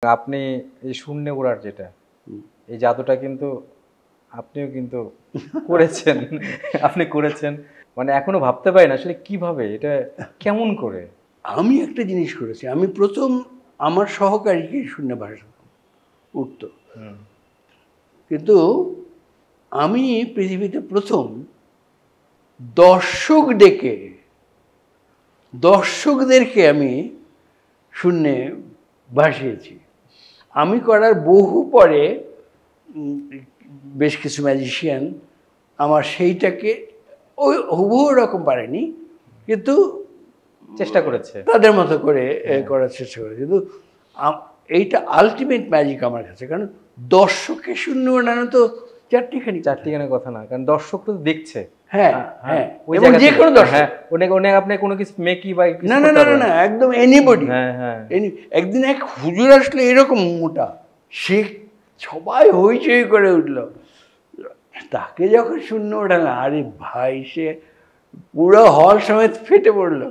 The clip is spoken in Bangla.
আপনি এই শূন্যে উড়ার যেটা এই জাদুটা কিন্তু আপনিও কিন্তু করেছেন। আপনি করেছেন। মানে এখনো ভাবতে পারি না আসলে কিভাবে এটা কেমন করে? আমি একটা জিনিস করেছি। আমি প্রথম আমার সহকারীকে শূন্যে ভাসাতাম, উঠত। কিন্তু আমি পৃথিবীতে প্রথম দর্শক ডেকে দর্শকদেরকে আমি শূন্যে ভাসিয়েছি। আমি করার বহু পরে বেশ কিছু ম্যাজিশিয়ান আমার সেইটাকে ওই হুবহু রকম পারেনি, কিন্তু চেষ্টা করেছে তাদের মতো করে করার চেষ্টা করে। কিন্তু এইটা আলটিমেট ম্যাজিক আমার কাছে, কারণ দর্শককে শূন্য বানানো তো চারটিখানি কথা না, কারণ দর্শক তো দেখছে। হ্যাঁ হ্যাঁ, এবং যে কোনো দর্শক। হ্যাঁ, অনেক আপনি কোনো কিছু মেকি বা না না না না, একদম এনিবডি। হ্যাঁ হ্যাঁ। একদিন এক হুজুর আসলে এরকম মোটা, সে সবাই হইচই করে উঠলো। তাকে যখন শূন্য ওঠালো, আরে ভাই, সে পুরো হল সমেত ফেটে পড়লো।